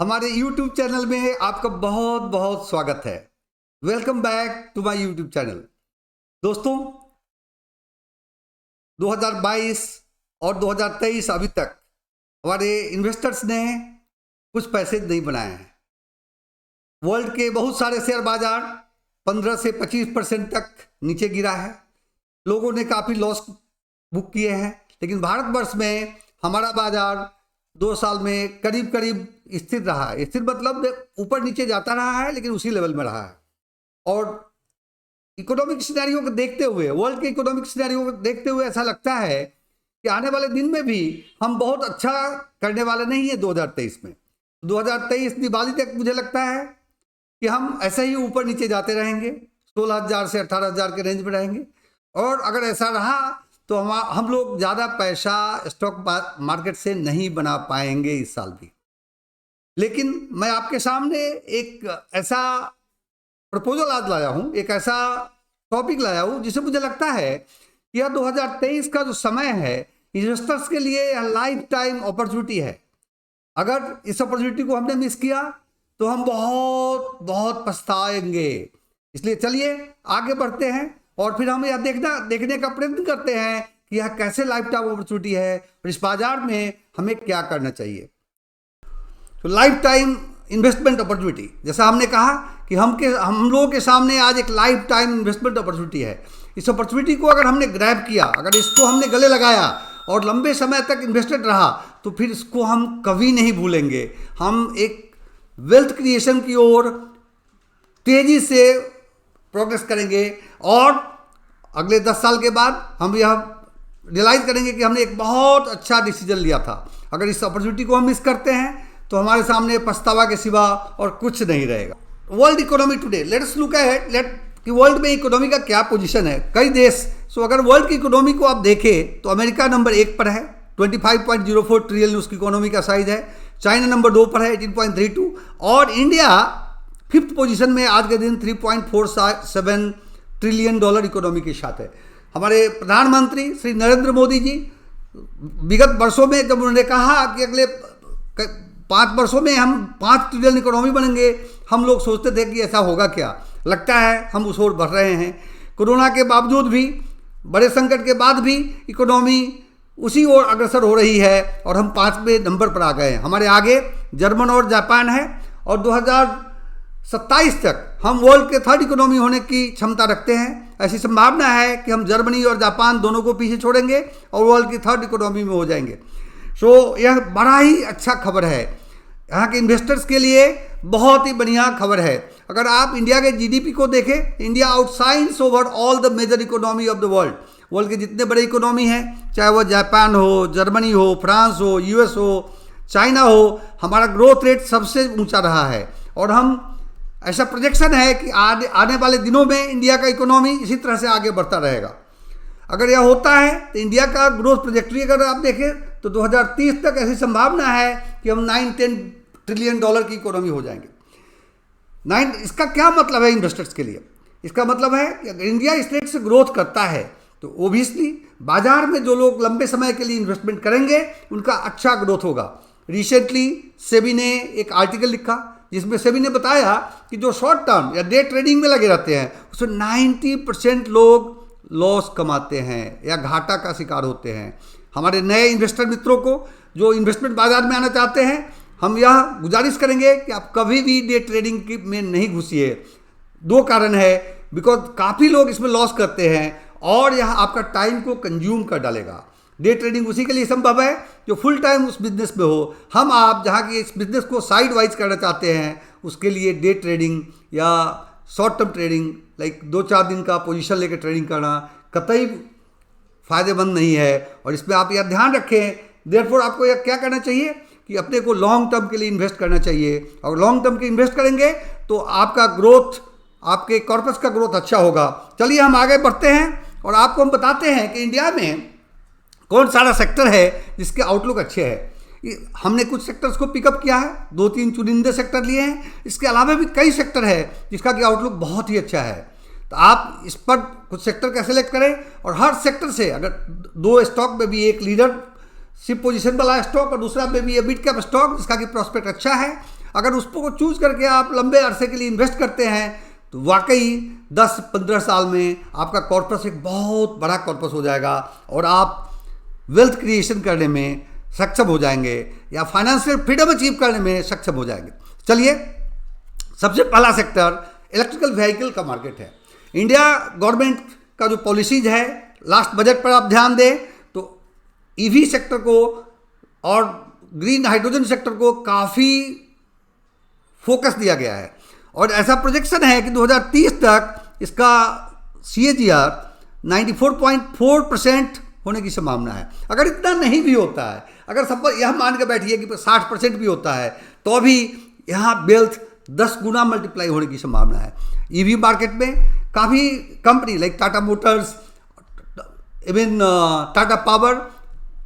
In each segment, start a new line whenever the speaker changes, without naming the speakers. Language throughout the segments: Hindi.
हमारे YouTube चैनल में आपका बहुत बहुत स्वागत है। Welcome back to my YouTube channel. दोस्तों, 2022 और 2023 अभी तक हमारे इन्वेस्टर्स ने कुछ पैसे नहीं बनाए हैं। वर्ल्ड के बहुत सारे शेयर बाजार 15 से 25% तक नीचे गिरा है। लोगों ने काफ़ी लॉस बुक किए हैं, लेकिन भारतवर्ष में हमारा बाजार 2 साल में करीब करीब स्थिर रहा है। स्थिर मतलब ऊपर नीचे जाता रहा है, लेकिन उसी लेवल में रहा है। और इकोनॉमिक सिनेरियो को देखते हुए, वर्ल्ड के इकोनॉमिक सिनेरियो को देखते हुए ऐसा लगता है कि आने वाले दिन में भी हम बहुत अच्छा करने वाले नहीं है 2023 में। 2023 दिवाली तक मुझे लगता है कि हम ऐसे ही ऊपर नीचे जाते रहेंगे, 16,000 से 18,000 के रेंज में रहेंगे। और अगर ऐसा रहा तो हम लोग ज़्यादा पैसा स्टॉक मार्केट से नहीं बना पाएंगे इस साल भी। लेकिन मैं आपके सामने एक ऐसा प्रपोजल आज लाया हूँ, एक ऐसा टॉपिक लाया हूँ जिसे मुझे लगता है कि यह 2023 का जो समय है इन्वेस्टर्स के लिए यह लाइफ टाइम अपॉर्चुनिटी है। अगर इस अपॉर्चुनिटी को हमने मिस किया तो हम बहुत बहुत पछताएंगे। इसलिए चलिए आगे बढ़ते हैं और फिर हम यह देखने का प्रयत्न करते हैं कि यह कैसे लाइफ टाइम अपॉर्चुनिटी है और इस बाजार में हमें क्या करना चाहिए। तो लाइफ टाइम इन्वेस्टमेंट अपॉर्चुनिटी, जैसा हमने कहा कि हम लोगों के सामने आज एक लाइफ टाइम इन्वेस्टमेंट अपॉर्चुनिटी है। इस अपॉर्चुनिटी को अगर हमने ग्रैब किया, अगर इसको हमने गले लगाया और लंबे समय तक इन्वेस्टेड रहा, तो फिर इसको हम कभी नहीं भूलेंगे। हम एक वेल्थ क्रिएशन की ओर तेजी से प्रोग्रेस करेंगे और अगले 10 साल के बाद हम यह रियलाइज करेंगे कि हमने एक बहुत अच्छा डिसीजन लिया था। अगर इस अपॉर्चुनिटी को हम मिस करते हैं तो हमारे सामने पछतावा के सिवा और कुछ नहीं रहेगा। World economy today, let's look at कि वर्ल्ड में इकोनॉमी का क्या पोजीशन है। कई देश, अगर वर्ल्ड की इकोनॉमी को आप देखें तो अमेरिका नंबर 1 पर है, 25.04 ट्रिलियन उसकी इकोनॉमी का साइज है। चाइना नंबर 2 पर है, 18.32, और इंडिया 5th पोजीशन में आज के दिन $3.47 ट्रिलियन इकोनॉमी के साथ है। हमारे प्रधानमंत्री श्री नरेंद्र मोदी जी विगत वर्षों में जब उन्होंने कहा कि अगले 5 वर्षों में हम 5 ट्रिलियन इकोनॉमी बनेंगे, हम लोग सोचते थे कि ऐसा होगा क्या। लगता है हम उस ओर बढ़ रहे हैं। कोरोना के बावजूद भी, बड़े संकट के बाद भी इकोनॉमी उसी ओर अग्रसर हो रही है और हम 5वें नंबर पर आ गए हैं। हमारे आगे जर्मन और जापान है और 2027 तक हम वर्ल्ड के 3rd इकोनॉमी होने की क्षमता रखते हैं। ऐसी संभावना है कि हम जर्मनी और जापान दोनों को पीछे छोड़ेंगे और वर्ल्ड की 3rd इकोनॉमी में हो जाएंगे। यह बड़ा ही अच्छा खबर है, यहाँ के इन्वेस्टर्स के लिए बहुत ही बढ़िया खबर है। अगर आप इंडिया के जीडीपी को देखें, India outshines over all the major economy of the world. World के जितने बड़े इकोनॉमी हैं, चाहे वह जापान हो, जर्मनी हो, फ्रांस हो, यूएस हो, चाइना हो, हमारा ग्रोथ रेट सबसे ऊंचा रहा है। और हम ऐसा प्रोजेक्शन है कि आने वाले दिनों में इंडिया का इकोनॉमी इसी तरह से आगे बढ़ता रहेगा। अगर यह होता है तो इंडिया का ग्रोथ प्रोजेक्ट्री अगर आप देखें तो 2030 तक ऐसी संभावना है कि हम 9-10 ट्रिलियन डॉलर की इकोनॉमी हो जाएंगे। इसका क्या मतलब है इन्वेस्टर्स के लिए? इसका मतलब है कि अगर इंडिया इस रेट से ग्रोथ करता है तो ओबियसली बाजार में जो लोग लंबे समय के लिए इन्वेस्टमेंट करेंगे उनका अच्छा ग्रोथ होगा। रिसेंटली सेबी ने एक आर्टिकल लिखा जिसमें सेबी ने बताया कि जो शॉर्ट टर्म या डे ट्रेडिंग में लगे रहते हैं उसमें 90% लोग लॉस कमाते हैं या घाटा का शिकार होते हैं। हमारे नए इन्वेस्टर मित्रों को जो इन्वेस्टमेंट बाजार में आना चाहते हैं, हम यह गुजारिश करेंगे कि आप कभी भी डे ट्रेडिंग में नहीं घुसिए। 2 कारण है, बिकॉज काफ़ी लोग इसमें लॉस करते हैं और यह आपका टाइम को कंज्यूम कर डालेगा। डे ट्रेडिंग उसी के लिए संभव है जो फुल टाइम उस बिजनेस में हो। हम आप जहाँ की इस बिजनेस को साइड वाइज करना चाहते हैं, उसके लिए डे ट्रेडिंग या शॉर्ट टर्म ट्रेडिंग, लाइक 2-4 दिन का पोजीशन लेकर ट्रेडिंग करना कतई फ़ायदेमंद नहीं है। और इसमें आप यह ध्यान रखें, देयरफॉर आपको यह क्या करना चाहिए कि अपने को लॉन्ग टर्म के लिए इन्वेस्ट करना चाहिए। और लॉन्ग टर्म के इन्वेस्ट करेंगे तो आपका ग्रोथ, आपके कॉर्पस का ग्रोथ अच्छा होगा। चलिए हम आगे बढ़ते हैं और आपको हम बताते हैं कि इंडिया में कौन सारा सेक्टर है जिसके आउटलुक अच्छे हैं। हमने कुछ सेक्टर्स को पिकअप किया है, 2-3 चुनिंदे सेक्टर लिए हैं। इसके अलावा भी कई सेक्टर है जिसका कि आउटलुक बहुत ही अच्छा है। तो आप इस पर कुछ सेक्टर का सेलेक्ट करें और हर सेक्टर से अगर 2 स्टॉक में भी, एक लीडरशिप पोजीशन वाला स्टॉक और दूसरा में भी मिड कैप स्टॉक जिसका कि प्रॉस्पेक्ट अच्छा है, अगर उसको चूज करके आप लंबे अरसे के लिए इन्वेस्ट करते हैं तो वाकई 10-15 साल में आपका कॉर्पस एक बहुत बड़ा कॉर्पस हो जाएगा और आप वेल्थ क्रिएशन करने में सक्षम हो जाएंगे या फाइनेंशियल फ्रीडम अचीव करने में सक्षम हो जाएंगे। चलिए, सबसे पहला सेक्टर इलेक्ट्रिकल व्हीकल का मार्केट है। इंडिया गवर्नमेंट का जो पॉलिसीज है, लास्ट बजट पर आप ध्यान दें तो ईवी सेक्टर को और ग्रीन हाइड्रोजन सेक्टर को काफ़ी फोकस दिया गया है और ऐसा प्रोजेक्शन है कि 2030 तक इसका CAGR 94.4% होने की संभावना है। अगर इतना नहीं भी होता है, अगर सब यह मान के बैठिए कि 60% भी होता है, तो भी यहाँ वेल्थ 10 गुना मल्टीप्लाई होने की संभावना है। ईवी मार्केट में काफ़ी company like Tata Motors, even Tata power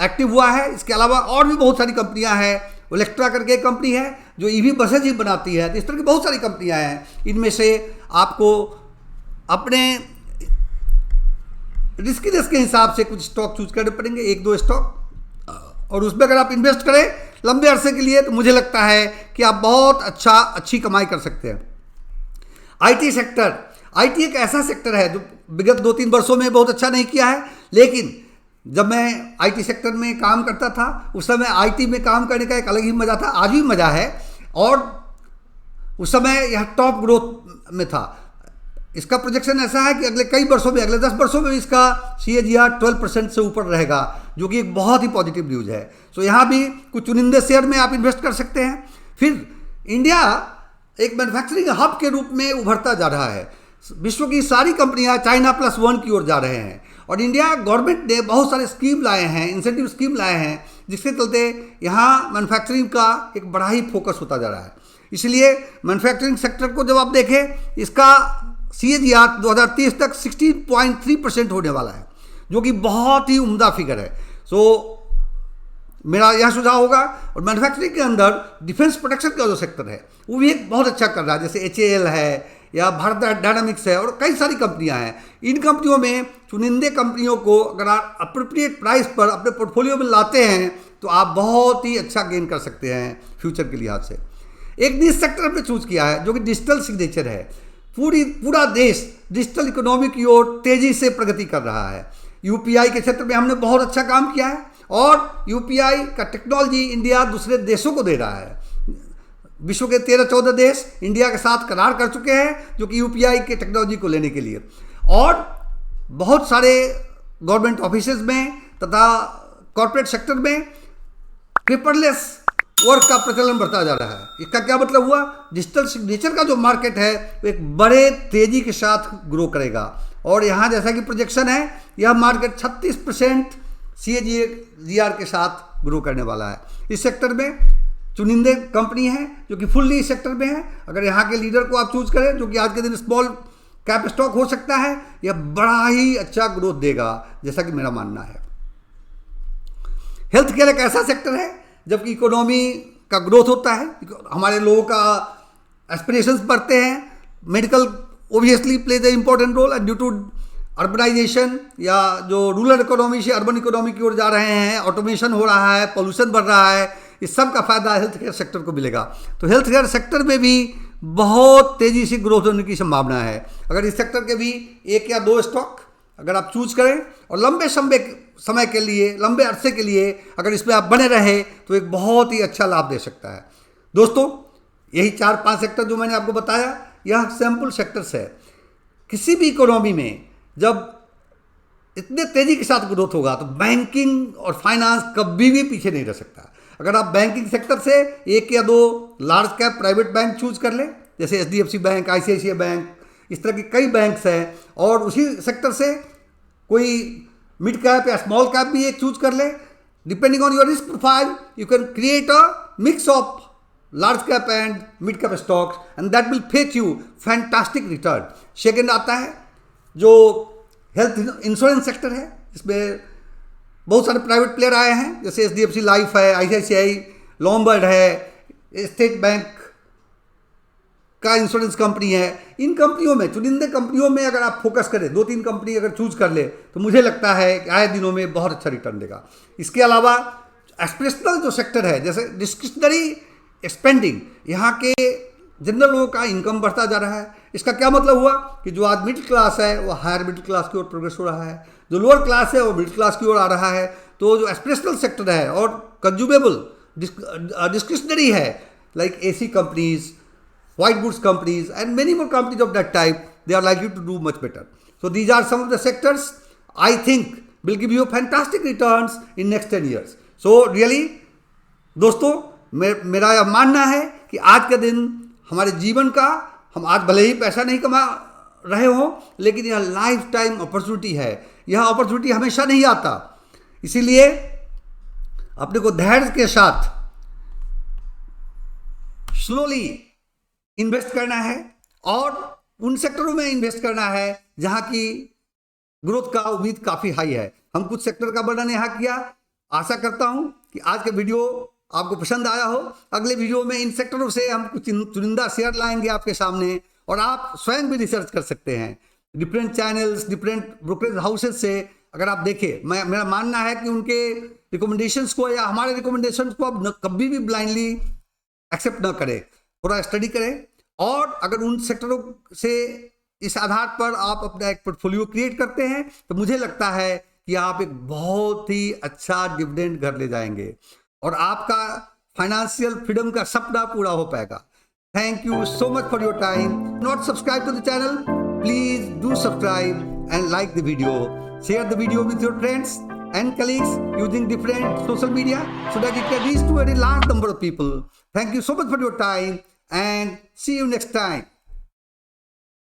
active हुआ है। इसके अलावा और भी बहुत सारी कंपनियां हैं। इलेक्ट्रा करके एक कंपनी है जो ईवी बसेज ही बनाती है। तो इस तरह की बहुत सारी कंपनियां हैं। इनमें से आपको अपने रिस्कीनेस के हिसाब से कुछ स्टॉक चूज करने पड़ेंगे, 1-2 स्टॉक, और उसमें अगर आप इन्वेस्ट करें लंबे अरसे के लिए तो मुझे लगता है कि आप बहुत अच्छी कमाई कर सकते हैं। IT सेक्टर, IT एक ऐसा सेक्टर है जो विगत 2-3 वर्षों में बहुत अच्छा नहीं किया है, लेकिन जब मैं IT सेक्टर में काम करता था उस समय IT में काम करने का एक अलग ही मज़ा था, आज भी मज़ा है, और उस समय यह टॉप ग्रोथ में था। इसका प्रोजेक्शन ऐसा है कि अगले कई वर्षों में, अगले 10 वर्षों में इसका CAGR 12% से ऊपर रहेगा, जो कि एक बहुत ही पॉजिटिव न्यूज़ है। तो यहाँ भी कुछ चुनिंदे शेयर में आप इन्वेस्ट कर सकते हैं। फिर इंडिया एक मैन्युफैक्चरिंग हब के रूप में उभरता जा रहा है। विश्व की सारी कंपनियां China +1 की ओर जा रहे हैं और इंडिया गवर्नमेंट ने बहुत सारे स्कीम लाए हैं, इंसेंटिव स्कीम लाए हैं, जिसके चलते यहाँ मैन्युफैक्चरिंग का एक बड़ा ही फोकस होता जा रहा है। इसलिए मैन्युफैक्चरिंग सेक्टर को जब आप देखें, इसका CAGR 2030 तक 16.3% होने वाला है, जो कि बहुत ही उम्दा फिगर है। सो मेरा यह सुझाव होगा। और मैन्युफैक्चरिंग के अंदर डिफेंस प्रोटेक्शन का जो सेक्टर है वो भी एक बहुत अच्छा कर रहा है, जैसे HAL है या भारत डायनामिक्स है और कई सारी कंपनियां हैं। इन कंपनियों में चुनिंदे कंपनियों को अगर आप अप्रोप्रिएट प्राइस पर अपने पोर्टफोलियो में लाते हैं तो आप बहुत ही अच्छा गेन कर सकते हैं फ्यूचर के लिहाज से। एक निश सेक्टर में चूज किया है जो कि डिजिटल सिग्नेचर है। पूरा देश डिजिटल इकोनॉमी की ओर तेजी से प्रगति कर रहा है। UPI के क्षेत्र में हमने बहुत अच्छा काम किया है और UPI का टेक्नोलॉजी इंडिया दूसरे देशों को दे रहा है। विश्व के 13-14 देश इंडिया के साथ करार कर चुके हैं जो कि UPI के टेक्नोलॉजी को लेने के लिए, और बहुत सारे गवर्नमेंट ऑफिसेज में तथा कॉर्पोरेट सेक्टर में पेपरलेस वर्क का प्रचलन बढ़ता जा रहा है। इसका क्या मतलब हुआ? डिजिटल सिग्नेचर का जो मार्केट है वो एक बड़े तेजी के साथ ग्रो करेगा और यहाँ जैसा कि प्रोजेक्शन है यह मार्केट 36% CAGR के साथ ग्रो करने वाला है। इस सेक्टर में चुनिंदे कंपनी है जो कि फुल्ली इस सेक्टर में है। अगर यहाँ के लीडर को आप चूज करें जो कि आज के दिन स्मॉल कैप स्टॉक हो सकता है, यह बड़ा ही अच्छा ग्रोथ देगा जैसा कि मेरा मानना है। हेल्थ केयर एक ऐसा सेक्टर है जबकि इकोनॉमी का ग्रोथ होता है, हमारे लोगों का एस्पिरेशंस बढ़ते हैं, medical obviously plays a important role and due to urbanisation या जो रूरल इकोनॉमी से अर्बन इकोनॉमी की ओर जा रहे हैं, ऑटोमेशन हो रहा है, पॉल्यूशन बढ़ रहा है, इस सब का फायदा हेल्थ केयर सेक्टर को मिलेगा। तो हेल्थ केयर सेक्टर में भी बहुत तेजी से ग्रोथ होने की संभावना है। अगर इस सेक्टर के भी 1 या 2 स्टॉक अगर आप चूज करें और लंबे समय के लिए, लंबे अरसे के लिए अगर इसमें आप बने रहे तो एक बहुत ही अच्छा लाभ दे सकता है। दोस्तों, यही 4-5 सेक्टर जो मैंने आपको बताया यह सैंपल सेक्टर्स है। किसी भी इकोनॉमी में जब इतने तेजी के साथ ग्रोथ होगा तो बैंकिंग और फाइनेंस कभी भी पीछे नहीं रह सकता। अगर आप बैंकिंग सेक्टर से 1 या 2 large cap private bank choose कर लें, जैसे HDFC बैंक, ICICI बैंक, इस तरह के कई बैंक्स हैं, और उसी सेक्टर से कोई मिड कैप या स्मॉल कैप भी एक चूज कर ले, depending on your risk profile you can create a mix of large cap and mid cap stocks and that will fetch you fantastic return. Second आता है जो हेल्थ इंश्योरेंस सेक्टर है, इसमें बहुत सारे प्राइवेट प्लेयर आए हैं, जैसे HDFC लाइफ है, ICICI, लॉम्बार्ड है, स्टेट बैंक का इंश्योरेंस कंपनी है। इन कंपनियों में, चुनिंदे कंपनियों में अगर आप फोकस करें, 2-3 कंपनी अगर चूज कर ले तो मुझे लगता है कि आए दिनों में बहुत अच्छा रिटर्न देगा। इसके अलावा एस्पिरेशनल जो सेक्टर है, जैसे डिस्क्रिशनरी स्पेंडिंग, यहाँ के जनरल लोगों का इनकम बढ़ता जा रहा है। इसका क्या मतलब हुआ कि जो आज मिडिल क्लास है वो हायर मिडिल क्लास की ओर प्रोग्रेस हो रहा है, जो लोअर क्लास है वो मिडिल क्लास की ओर आ रहा है। तो जो एस्पिरेशनल सेक्टर है और कंज्यूमेबल डिस्क्रिशनरी है, like AC companies, white goods companies and many more companies of that type, they are likely to do much better. So these are some of the sectors I think will give you fantastic returns in next 10 years. So really दोस्तों, मेरा यह मानना है कि आज के दिन हमारे जीवन का, हम आज भले ही पैसा नहीं कमा रहे हो, लेकिन यह लाइफ टाइम अपॉर्चुनिटी है। यह अपॉर्चुनिटी हमेशा नहीं आता, इसीलिए अपने को धैर्य के साथ स्लोली इन्वेस्ट करना है और उन सेक्टरों में इन्वेस्ट करना है जहां की ग्रोथ का उम्मीद काफी हाई है। हम कुछ सेक्टर का वर्णन यहाँ किया। आशा करता हूं कि आज का वीडियो आपको पसंद आया हो। अगले वीडियो में इन सेक्टरों से हम कुछ चुनिंदा शेयर लाएंगे आपके सामने, और आप स्वयं भी रिसर्च कर सकते हैं different channels, different brokerage houses से। अगर आप देखें, मेरा मानना है कि उनके रिकमेंडेशंस को या हमारे रिकमेंडेशंस को आप कभी भी ब्लाइंडली एक्सेप्ट न करें, थोड़ा स्टडी करें। और अगर उन सेक्टरों से इस आधार पर आप अपना एक पोर्टफोलियो क्रिएट करते हैं तो मुझे लगता है कि आप एक बहुत ही अच्छा डिविडेंड घर ले जाएंगे और आपका फाइनेंशियल फ्रीडम का सपना पूरा हो पाएगा। Thank you so much for your time. Not subscribe to the channel, please do subscribe and like the video, share the video with your friends and colleagues using different social media so that it can reach to a very large number of people. Thank you so much for your time and see you next time.